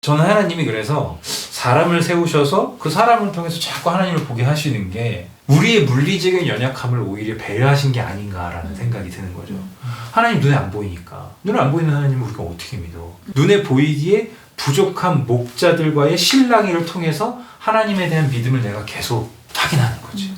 저는 하나님이 그래서 사람을 세우셔서 그 사람을 통해서 자꾸 하나님을 보게 하시는 게 우리의 물리적인 연약함을 오히려 배려하신 게 아닌가라는 생각이 드는 거죠. 하나님 눈에 안 보이니까. 눈에 안 보이는 하나님을 우리가 어떻게 믿어? 눈에 보이기에 부족한 목자들과의 실랑이를 통해서 하나님에 대한 믿음을 내가 계속 확인하는 거지.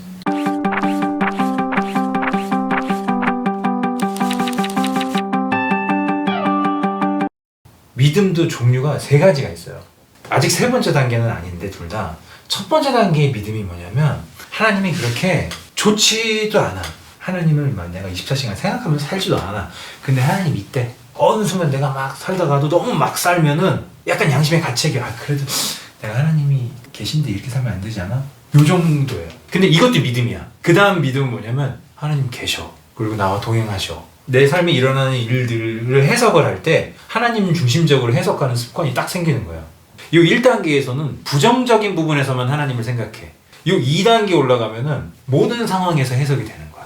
믿음도 종류가 세 가지가 있어요. 아직 세 번째 단계는 아닌데 둘 다 첫 번째 단계의 믿음이 뭐냐면 하나님이 그렇게 좋지도 않아. 하나님을 내가 24시간 생각하면서 살지도 않아. 근데 하나님 이때 어느 순간 내가 막 살다가도 너무 막 살면은 약간 양심의 가책이 그래도 내가 하나님이 계신데 이렇게 살면 안 되지 않아? 요 정도예요. 근데 이것도 믿음이야. 그 다음 믿음은 뭐냐면 하나님 계셔. 그리고 나와 동행하셔. 내 삶에 일어나는 일들을 해석을 할 때 하나님 중심적으로 해석하는 습관이 딱 생기는 거예요. 이 1단계에서는 부정적인 부분에서만 하나님을 생각해. 이 2단계 올라가면은 모든 상황에서 해석이 되는 거야.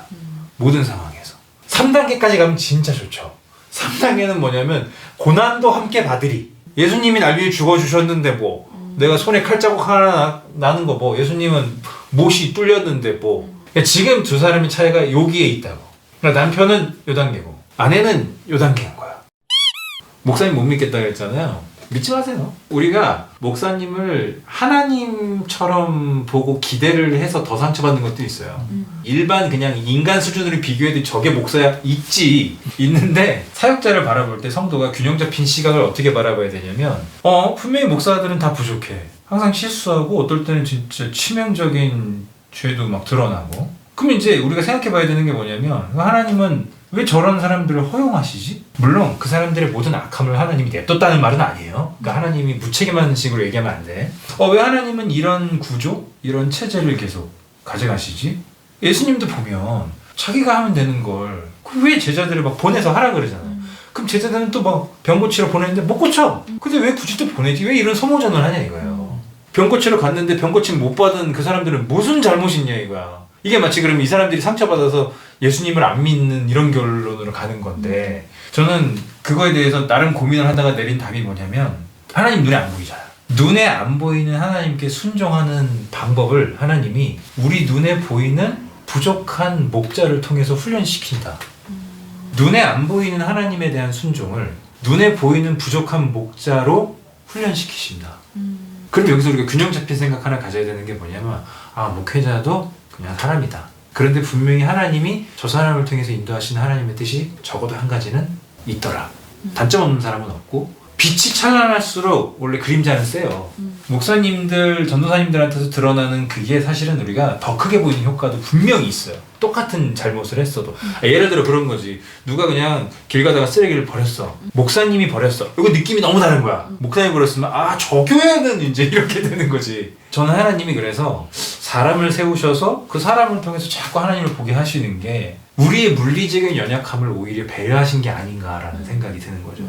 모든 상황에서. 3단계까지 가면 진짜 좋죠. 3단계는 뭐냐면 고난도 함께 받으리. 예수님이 날 위해 죽어주셨는데 뭐 내가 손에 칼자국 하나 나는 거 뭐 예수님은 못이 뚫렸는데 뭐 지금 두 사람의 차이가 여기에 있다고. 그러니까 남편은 요 단계고 아내는 요 단계인 거야. 목사님 못 믿겠다고 했잖아요. 믿지 마세요. 우리가 목사님을 하나님처럼 보고 기대를 해서 더 상처받는 것도 있어요. 일반 그냥 인간 수준으로 비교해도 저게 목사야 있는데 사역자를 바라볼 때 성도가 균형 잡힌 시각을 어떻게 바라봐야 되냐면 분명히 목사들은 다 부족해. 항상 실수하고 어떨 때는 진짜 치명적인 죄도 막 드러나고. 그럼 이제 우리가 생각해 봐야 되는 게 뭐냐면 하나님은 왜 저런 사람들을 허용하시지? 물론 그 사람들의 모든 악함을 하나님이 냅뒀다는 말은 아니에요. 그러니까 하나님이 무책임한 식으로 얘기하면 안 돼. 왜 하나님은 이런 구조, 이런 체제를 계속 가져가시지? 예수님도 보면 자기가 하면 되는 걸 왜 제자들을 막 보내서 하라 그러잖아요. 그럼 제자들은 또 막 병 고치러 보냈는데 못 고쳐. 근데 왜 굳이 또 보내지? 왜 이런 소모전을 하냐 이거예요. 병 고치러 갔는데 병 고침 못 받은 그 사람들은 무슨 잘못이 있냐 이거야. 이게 마치 그럼 이 사람들이 상처받아서 예수님을 안 믿는 이런 결론으로 가는 건데 저는 그거에 대해서 나름 고민을 하다가 내린 답이 뭐냐면 하나님 눈에 안 보이잖아. 눈에 안 보이는 하나님께 순종하는 방법을 하나님이 우리 눈에 보이는 부족한 목자를 통해서 훈련시킨다. 눈에 안 보이는 하나님에 대한 순종을 눈에 보이는 부족한 목자로 훈련시키신다. 그럼 여기서 우리가 균형 잡힌 생각 하나 가져야 되는 게 뭐냐면 목회자도 그냥 사람이다. 그런데 분명히 하나님이 저 사람을 통해서 인도하시는 하나님의 뜻이 적어도 한 가지는 있더라. 단점 없는 사람은 없고 빛이 찬란할수록 원래 그림자는 세요. 목사님들, 전도사님들한테서 드러나는 그게 사실은 우리가 더 크게 보이는 효과도 분명히 있어요. 똑같은 잘못을 했어도. 예를 들어 그런 거지. 누가 그냥 길 가다가 쓰레기를 버렸어. 목사님이 버렸어. 이거 느낌이 너무 다른 거야. 목사님이 버렸으면 저 교회는 이제 이렇게 되는 거지. 저는 하나님이 그래서 사람을 세우셔서 그 사람을 통해서 자꾸 하나님을 보게 하시는 게 우리의 물리적인 연약함을 오히려 배려하신 게 아닌가라는 생각이 드는 거죠.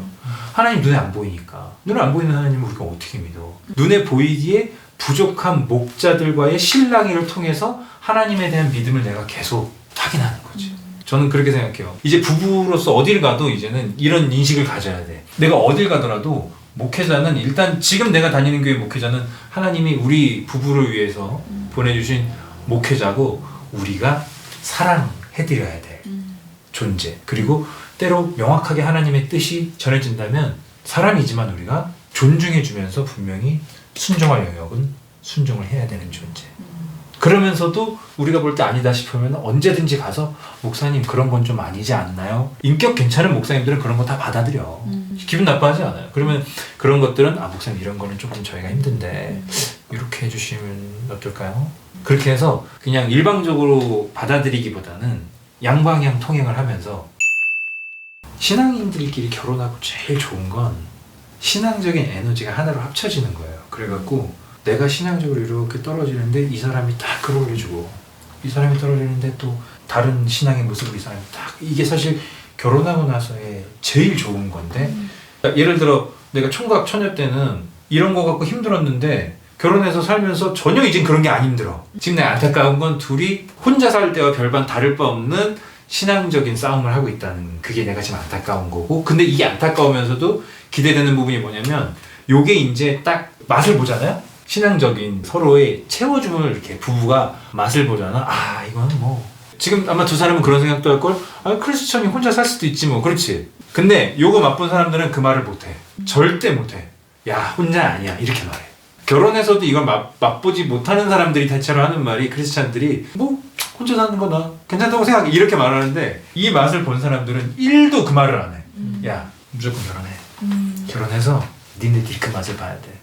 하나님 눈에 안 보이니까. 눈에 안 보이는 하나님을 우리가 어떻게 믿어? 눈에 보이기에 부족한 목자들과의 실랑이를 통해서 하나님에 대한 믿음을 내가 계속 확인하는 거지. 저는 그렇게 생각해요. 이제 부부로서 어딜 가도 이제는 이런 인식을 가져야 돼. 내가 어딜 가더라도 목회자는 일단 지금 내가 다니는 교회 목회자는 하나님이 우리 부부를 위해서 보내주신 목회자고 우리가 사랑해드려야 돼. 존재. 그리고 때로 명확하게 하나님의 뜻이 전해진다면 사람이지만 우리가 존중해주면서 분명히 순종할 영역은 순종을 해야 되는 존재. 그러면서도 우리가 볼 때 아니다 싶으면 언제든지 가서 목사님 그런 건 좀 아니지 않나요? 인격 괜찮은 목사님들은 그런 거 다 받아들여. 기분 나빠하지 않아요. 그러면 그런 것들은 목사님 이런 거는 조금 저희가 힘든데 이렇게 해주시면 어떨까요? 그렇게 해서 그냥 일방적으로 받아들이기보다는 양방향 통행을 하면서 신앙인들끼리 결혼하고 제일 좋은 건 신앙적인 에너지가 하나로 합쳐지는 거예요. 그래갖고 내가 신앙적으로 이렇게 떨어지는데 이 사람이 딱 끌어올려주고 이 사람이 떨어지는데 또 다른 신앙의 모습을 이 사람이 딱 이게 사실 결혼하고 나서의 제일 좋은 건데 예를 들어 내가 총각 처녀 때는 이런 거 갖고 힘들었는데 결혼해서 살면서 전혀 이젠 그런 게 안 힘들어. 지금 내가 안타까운 건 둘이 혼자 살 때와 별반 다를 바 없는 신앙적인 싸움을 하고 있다는 그게 내가 지금 안타까운 거고 근데 이게 안타까우면서도 기대되는 부분이 뭐냐면 요게 이제 딱 맛을 보잖아요. 신앙적인 서로의 채워줌을 이렇게 부부가 맛을 보잖아. 아 이거는 뭐 지금 아마 두 사람은 그런 생각도 할걸. 아 크리스천이 혼자 살 수도 있지 뭐. 그렇지. 근데 요거 맛본 사람들은 그 말을 못해. 절대 못해. 야 혼자 아니야 이렇게 말해. 결혼해서도 이걸 맛보지 못하는 사람들이 대체로 하는 말이, 크리스찬들이 뭐 혼자 사는 거 나 괜찮다고 생각해 이렇게 말하는데, 이 맛을 본 사람들은 1도 그 말을 안 해. 야 무조건 결혼해. 결혼해서 니네들이 그 맛을 봐야 돼.